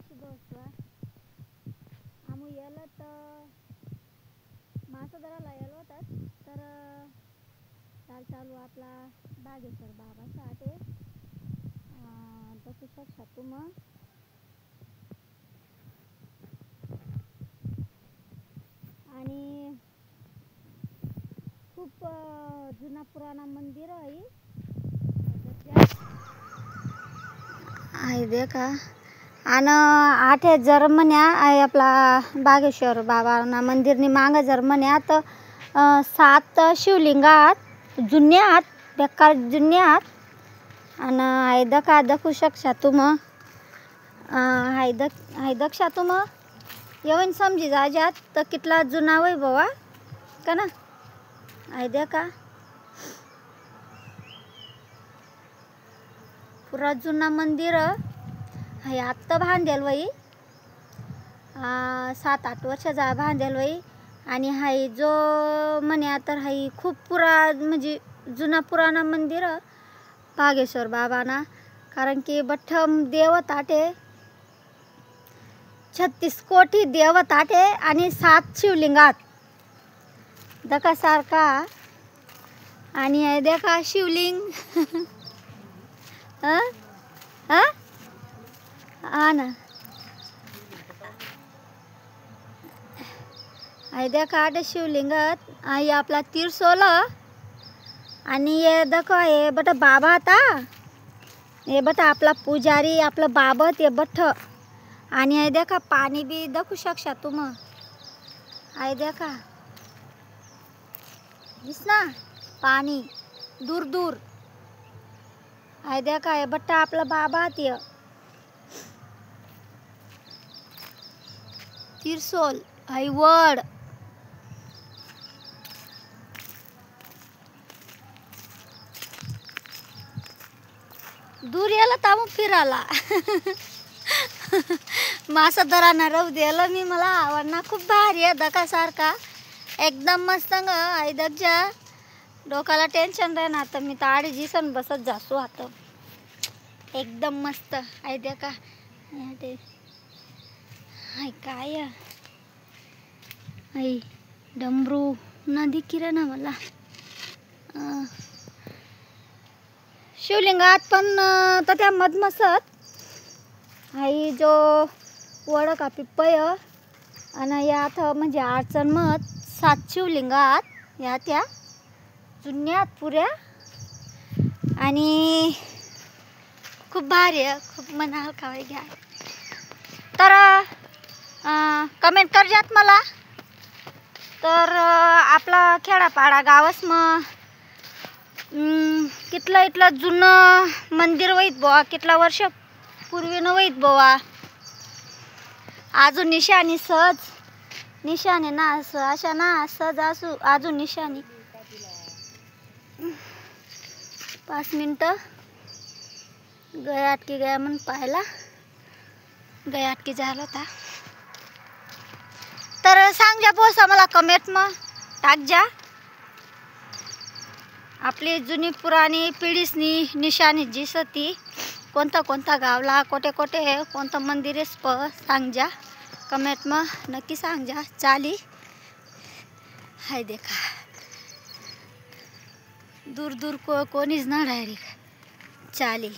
शुभ आम्ही याला तर मासोदराला यायला होतात तर चाल चालू आपला बागेश्वर बाबा साठे बसू शकता तुम्ही आणि खूप जुना पुराणा मंदिर आहे देखा आणि 8 जर्मन्या आहे आपला बागेश्वर बाबाना मंदिरनी मांग जर्मन्यात 7 शिवलिंगात जुन्यात बेकार जुन्यात आणि आहे दखा दखू शकता तुम्ही आहे दक्षा तुम्ही येऊन समजी जाजात तर कितला जुना वय बाबा का ना आहे देखा पुरा जुना मंदिर आहे आत्ता बांधेल वई 7-8 वर्ष जा बांधेल वई आणि हाय जो म्हणे तर हाय खूप पुरा म्हणजे जुना पुराणा मंदिर बागेश्वर बाबाना कारण की बठ्ठम देव ताटे 36 कोटी देव ताटे आणि 7 शिवलिंगात दका सारखा आणि आहे देखा शिवलिंग हा ना आहे देखा शिवलिंगात आहे आपला तीरसोल आणि हे देखो हे बट बाबा आता हे बट आपला पुजारी आपला बाबा ते बठ आणि आहे देखा पाणी बी दखू शकता तुम्ही आहे देखा दिसना पाणी दूर दूर आहे देखा हे बट्टा आपला बाबा ते तीरसोल आहे वड दूर याला तामू फिरायला मासा दराना राहू द्यायला मी मला आवडना खूप भारी आहे दका सारखा एकदम मस्त आहे दगजा डोकाला टेन्शन राहणार तर मी तर 8 दिवसांनी बसत जासू आता एकदम मस्त आहे देखा हाय काय आई डमरू नदी किरणा मला शिवलिंगात पण तर त्या मधमसत आई जो वड का पिप्पय आणि यात म्हणजे अडचण मत 7 शिवलिंगात या त्या जुन्यात पुऱ्या आणि खूप भारी खूप मनाल खावे घ्या तर कमेंट कर जात मला तर आपला खेडापाडा गावस मग कितला इतला जुनं मंदिर वहीत बोवा कितला वर्ष पूर्वीनं वहीत बोवा अजून निशाणी सहज निशाणी ना अशा ना सहज असू अजून निशाणी 5 मिनटं गयात की गया म्हणून पाहिला गयात की झाला होता तर सांग जा पोसा मला कमेंट मग टाक जा आपली जुनी पुराणी पिढीसनी निशाणी दिसती कोणता कोणता गावला कोठे कोठे कोणतं मंदिर आहे सांग जा कमेंट मग नक्की सांग जा चाली हाय देखा दूर दूर कोणीच ना डायरेक्ट चाली